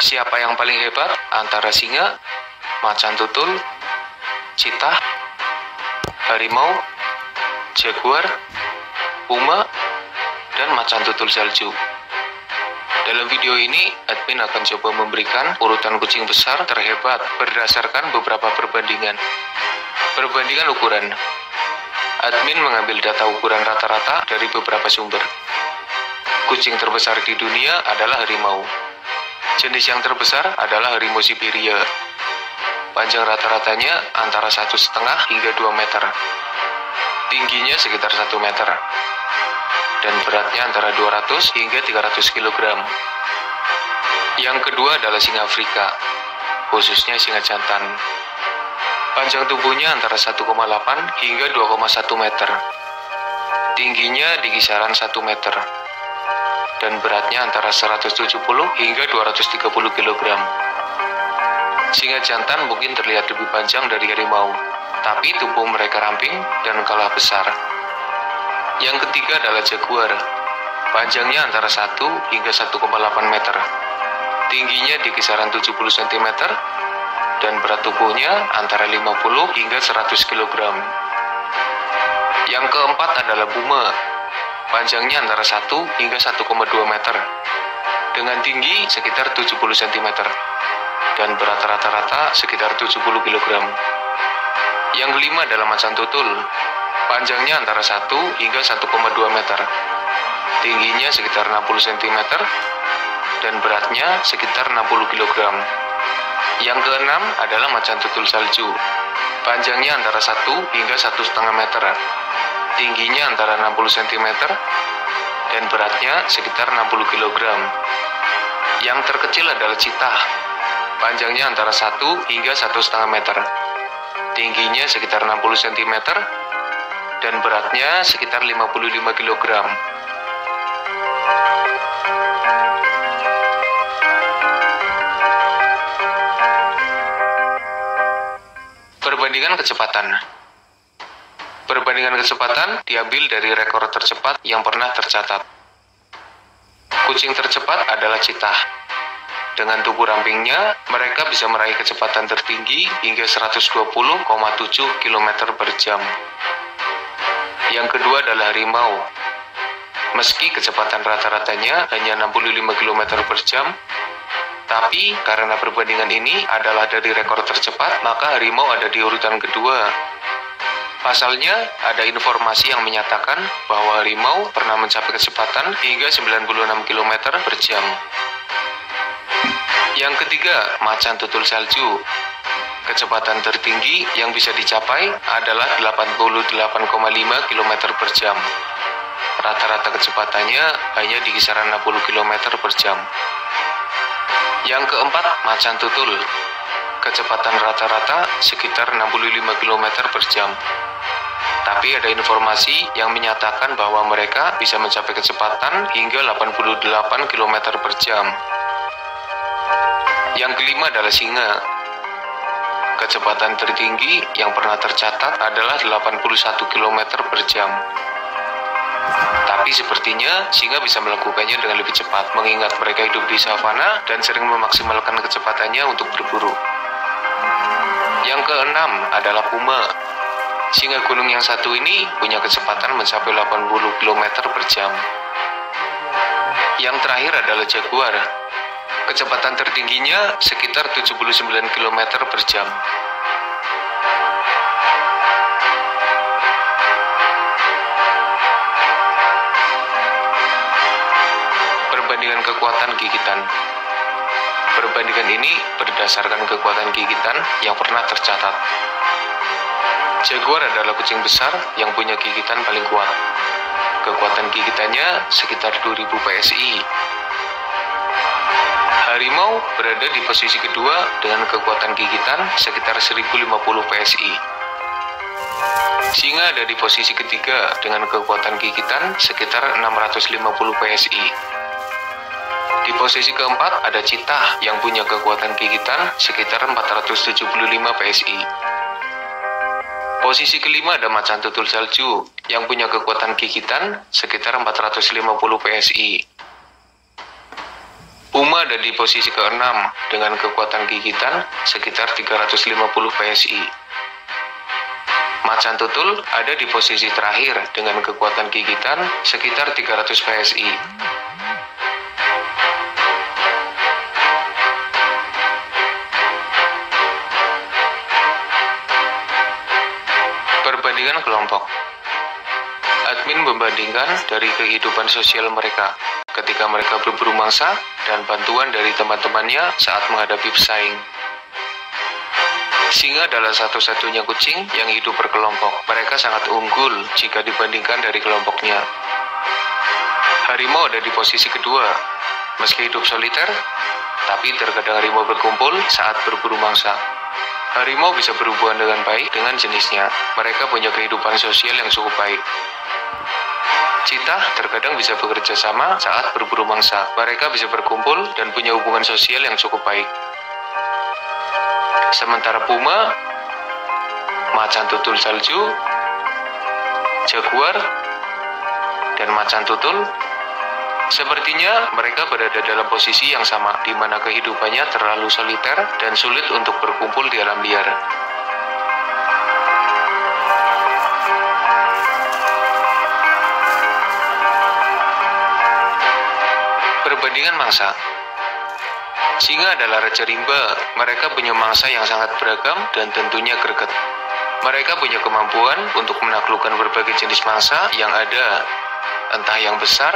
Siapa yang paling hebat antara singa, macan tutul, cheetah, harimau, jaguar, puma, dan macan tutul salju? Dalam video ini, admin akan coba memberikan urutan kucing besar terhebat berdasarkan beberapa perbandingan. Perbandingan ukuran. Admin mengambil data ukuran rata-rata dari beberapa sumber. Kucing terbesar di dunia adalah harimau. Jenis yang terbesar adalah harimau Siberia. Panjang rata-ratanya antara 1,5 hingga 2 meter. Tingginya sekitar 1 meter. Dan beratnya antara 200 hingga 300 kg. Yang kedua adalah singa Afrika, khususnya singa jantan. Panjang tubuhnya antara 1,8 hingga 2,1 meter. Tingginya di kisaran 1 meter. Dan beratnya antara 170 hingga 230 kg. Singa jantan mungkin terlihat lebih panjang dari harimau, tapi tubuh mereka ramping dan kalah besar. Yang ketiga adalah jaguar. Panjangnya antara 1 hingga 1,8 meter. Tingginya di kisaran 70 cm dan berat tubuhnya antara 50 hingga 100 kg. Yang keempat adalah puma. Panjangnya antara 1 hingga 1,2 meter. Dengan tinggi sekitar 70 cm dan berat rata-rata sekitar 70 kg. Yang kelima adalah macan tutul. Panjangnya antara 1 hingga 1,2 meter. Tingginya sekitar 60 cm dan beratnya sekitar 60 kg. Yang keenam adalah macan tutul salju. Panjangnya antara 1 hingga 1,5 meter. Tingginya antara 60 cm dan beratnya sekitar 60 kg. Yang terkecil adalah cheetah. Panjangnya antara 1 hingga 1,5 meter. Tingginya sekitar 60 cm dan beratnya sekitar 55 kg. Perbandingan kecepatan. Perbandingan kecepatan diambil dari rekor tercepat yang pernah tercatat. Kucing tercepat adalah cheetah. Dengan tubuh rampingnya, mereka bisa meraih kecepatan tertinggi hingga 120,7 km per jam. Yang kedua adalah harimau. Meski kecepatan rata-ratanya hanya 65 km per jam, tapi karena perbandingan ini adalah dari rekor tercepat, maka harimau ada di urutan kedua. Pasalnya, ada informasi yang menyatakan bahwa harimau pernah mencapai kecepatan hingga 96 km per jam. Yang ketiga, macan tutul salju. Kecepatan tertinggi yang bisa dicapai adalah 88,5 km per jam. Rata-rata kecepatannya hanya di kisaran 60 km per jam. Yang keempat, macan tutul. Kecepatan rata-rata sekitar 65 km per jam. Tapi ada informasi yang menyatakan bahwa mereka bisa mencapai kecepatan hingga 88 km per jam. Yang kelima adalah singa. Kecepatan tertinggi yang pernah tercatat adalah 81 km per jam. Tapi sepertinya singa bisa melakukannya dengan lebih cepat, mengingat mereka hidup di savana dan sering memaksimalkan kecepatannya untuk berburu. Yang keenam adalah puma. Singa gunung yang satu ini punya kecepatan mencapai 80 km per jam. Yang terakhir adalah jaguar. Kecepatan tertingginya sekitar 79 km per jam. Perbandingan kekuatan gigitan. Perbandingan ini berdasarkan kekuatan gigitan yang pernah tercatat. Jaguar adalah kucing besar yang punya gigitan paling kuat. Kekuatan gigitannya sekitar 2000 PSI. Harimau berada di posisi kedua dengan kekuatan gigitan sekitar 1050 PSI. Singa ada di posisi ketiga dengan kekuatan gigitan sekitar 650 PSI. Di posisi keempat ada cheetah yang punya kekuatan gigitan sekitar 475 PSI. Posisi kelima ada macan tutul salju yang punya kekuatan gigitan sekitar 450 PSI. Puma ada di posisi ke-6 dengan kekuatan gigitan sekitar 350 PSI. Macan tutul ada di posisi terakhir dengan kekuatan gigitan sekitar 300 PSI. Perbandingan kelompok. Admin membandingkan dari kehidupan sosial mereka ketika mereka berburu mangsa dan bantuan dari teman-temannya saat menghadapi pesaing. Singa adalah satu-satunya kucing yang hidup berkelompok. Mereka sangat unggul jika dibandingkan dari kelompoknya. Harimau ada di posisi kedua. Meski hidup soliter, tapi terkadang harimau berkumpul saat berburu mangsa. Harimau bisa berhubungan dengan baik dengan jenisnya. Mereka punya kehidupan sosial yang cukup baik. Citah terkadang bisa bekerja sama saat berburu mangsa. Mereka bisa berkumpul dan punya hubungan sosial yang cukup baik. Sementara puma, macan tutul salju, jaguar, dan macan tutul, sepertinya mereka berada dalam posisi yang sama, di mana kehidupannya terlalu soliter dan sulit untuk berkumpul di alam liar. Perbandingan mangsa. Singa adalah raja rimba. Mereka punya mangsa yang sangat beragam dan tentunya greget. Mereka punya kemampuan untuk menaklukkan berbagai jenis mangsa yang ada, entah yang besar,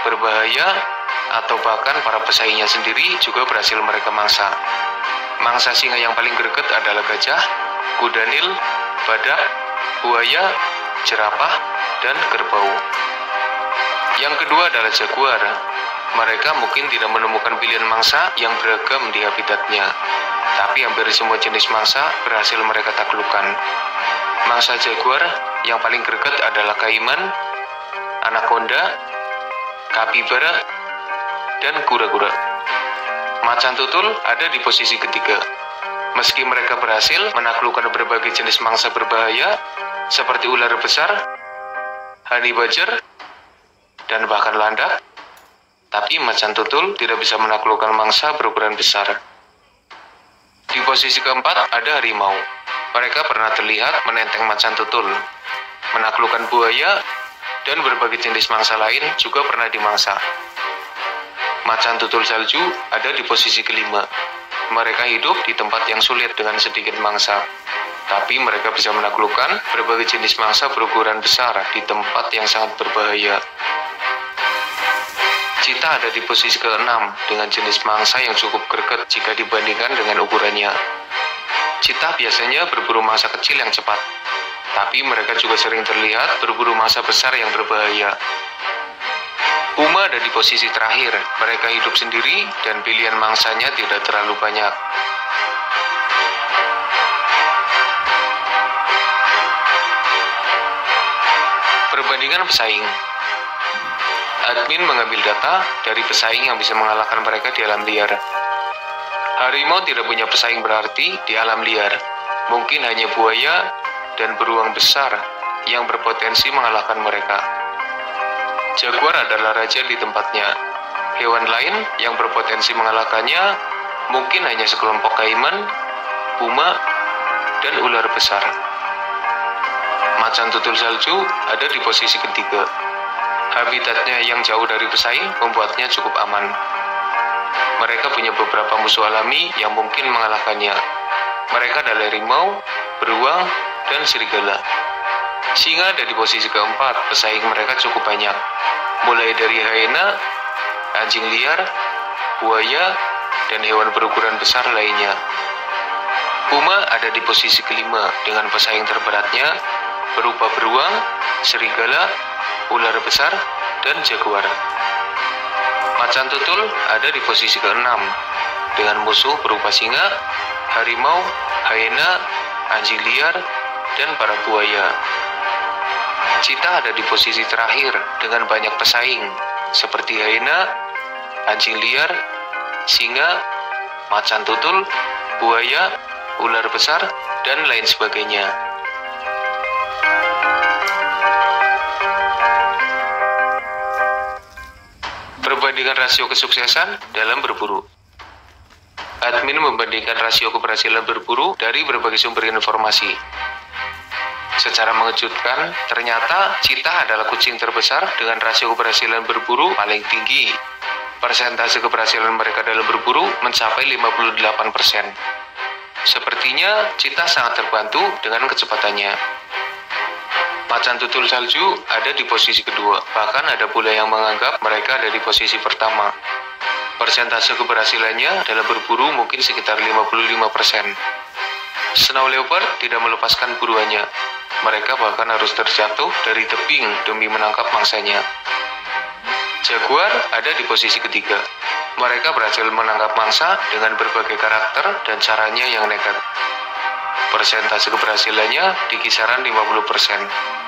berbahaya, atau bahkan para pesaingnya sendiri juga berhasil mereka mangsa. Mangsa singa yang paling greget adalah gajah, kuda nil, badak, buaya, jerapah, dan kerbau. Yang kedua adalah jaguar. Mereka mungkin tidak menemukan pilihan mangsa yang beragam di habitatnya, tapi hampir semua jenis mangsa berhasil mereka taklukkan. Mangsa jaguar yang paling greget adalah kaiman, anaconda, kapibara, dan kura-kura. Macan tutul ada di posisi ketiga. Meski mereka berhasil menaklukkan berbagai jenis mangsa berbahaya, seperti ular besar, honey badger, dan bahkan landak, tapi macan tutul tidak bisa menaklukkan mangsa berukuran besar. Di posisi keempat ada harimau. Mereka pernah terlihat menenteng macan tutul, menaklukkan buaya, dan berbagai jenis mangsa lain juga pernah dimangsa. Macan tutul salju ada di posisi kelima. Mereka hidup di tempat yang sulit dengan sedikit mangsa, tapi mereka bisa menaklukkan berbagai jenis mangsa berukuran besar di tempat yang sangat berbahaya. Citah ada di posisi ke-6 dengan jenis mangsa yang cukup greget jika dibandingkan dengan ukurannya. Citah biasanya berburu mangsa kecil yang cepat, tapi mereka juga sering terlihat berburu mangsa besar yang berbahaya. Puma ada di posisi terakhir. Mereka hidup sendiri dan pilihan mangsanya tidak terlalu banyak. Perbandingan pesaing. Admin mengambil data dari pesaing yang bisa mengalahkan mereka di alam liar. Harimau tidak punya pesaing berarti di alam liar. Mungkin hanya buaya dan beruang besar yang berpotensi mengalahkan mereka. Jaguar adalah raja di tempatnya. Hewan lain yang berpotensi mengalahkannya mungkin hanya sekelompok kaiman, puma, dan ular besar. Macan tutul salju ada di posisi ketiga. Habitatnya yang jauh dari pesaing membuatnya cukup aman. Mereka punya beberapa musuh alami yang mungkin mengalahkannya. Mereka adalah harimau, beruang, dan serigala. Singa ada di posisi keempat. Pesaing mereka cukup banyak, mulai dari hyena, anjing liar, buaya, dan hewan berukuran besar lainnya. Puma ada di posisi kelima dengan pesaing terberatnya berupa beruang, serigala, ular besar, dan jaguar. Macan tutul ada di posisi ke-6 dengan musuh berupa singa, harimau, hyena, anjing liar, dan para buaya. Citah ada di posisi terakhir dengan banyak pesaing seperti hyena, anjing liar, singa, macan tutul, buaya, ular besar, dan lain sebagainya. Perbandingan rasio kesuksesan dalam berburu. Admin membandingkan rasio keberhasilan berburu dari berbagai sumber informasi. Secara mengejutkan, ternyata Cheetah adalah kucing terbesar dengan rasio keberhasilan berburu paling tinggi. Persentase keberhasilan mereka dalam berburu mencapai 58%. Sepertinya Cheetah sangat terbantu dengan kecepatannya. Macan tutul salju ada di posisi kedua, bahkan ada pula yang menganggap mereka ada di posisi pertama. Persentase keberhasilannya dalam berburu mungkin sekitar 55%. Snow leopard tidak melepaskan buruannya. Mereka bahkan harus terjatuh dari tebing demi menangkap mangsanya. Jaguar ada di posisi ketiga. Mereka berhasil menangkap mangsa dengan berbagai karakter dan caranya yang nekat. Persentase keberhasilannya di kisaran 50%.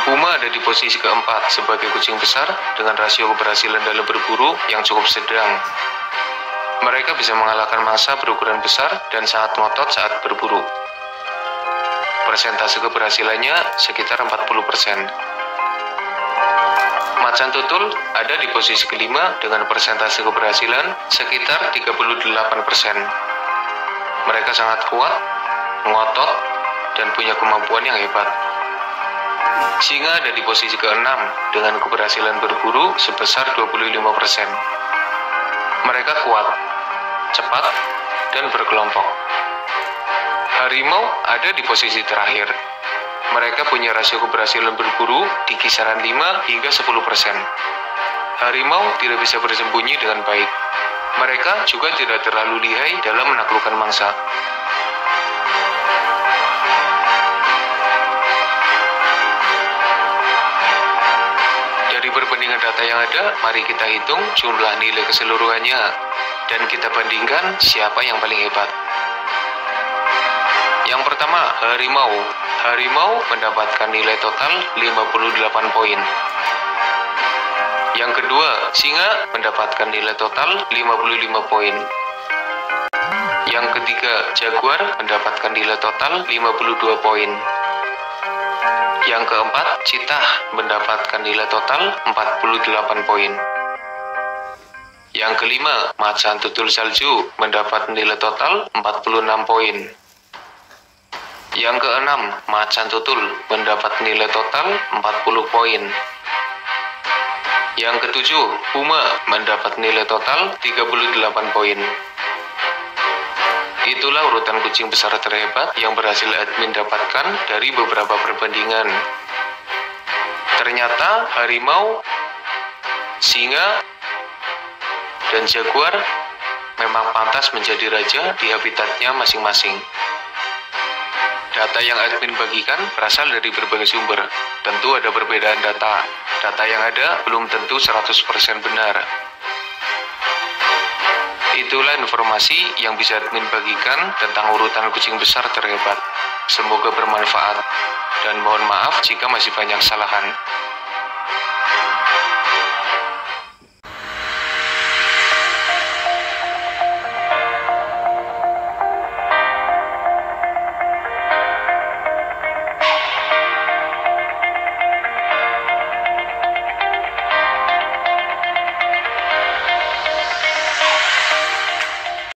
Puma ada di posisi keempat sebagai kucing besar dengan rasio keberhasilan dalam berburu yang cukup sedang. Mereka bisa mengalahkan mangsa berukuran besar dan sangat ngotot saat berburu. Persentase keberhasilannya sekitar 40%. Macan tutul ada di posisi kelima dengan persentase keberhasilan sekitar 38%. Mereka sangat kuat, ngotot, dan punya kemampuan yang hebat. Singa ada di posisi ke-6 dengan keberhasilan berburu sebesar 25%. Mereka kuat, cepat, dan berkelompok. Harimau ada di posisi terakhir. Mereka punya rasio keberhasilan berburu di kisaran 5 hingga 10%. Harimau tidak bisa bersembunyi dengan baik. Mereka juga tidak terlalu lihai dalam menaklukkan mangsa. Dari perbandingan data yang ada, mari kita hitung jumlah nilai keseluruhannya dan kita bandingkan siapa yang paling hebat. Yang pertama, harimau. Harimau mendapatkan nilai total 58 poin. Yang kedua, singa mendapatkan nilai total 55 poin. Yang ketiga, jaguar mendapatkan nilai total 52 poin. Yang keempat, Cheetah mendapatkan nilai total 48 poin. Yang kelima, macan tutul salju mendapat nilai total 46 poin. Yang keenam, macan tutul mendapat nilai total 40 poin. Yang ketujuh, puma mendapat nilai total 38 poin. Itulah urutan kucing besar terhebat yang berhasil admin dapatkan dari beberapa perbandingan. Ternyata harimau, singa, dan jaguar memang pantas menjadi raja di habitatnya masing-masing. Data yang admin bagikan berasal dari berbagai sumber. Tentu ada perbedaan data. Data yang ada belum tentu 100% benar. Itulah informasi yang bisa admin bagikan tentang urutan kucing besar terhebat. Semoga bermanfaat. Dan mohon maaf jika masih banyak kesalahan.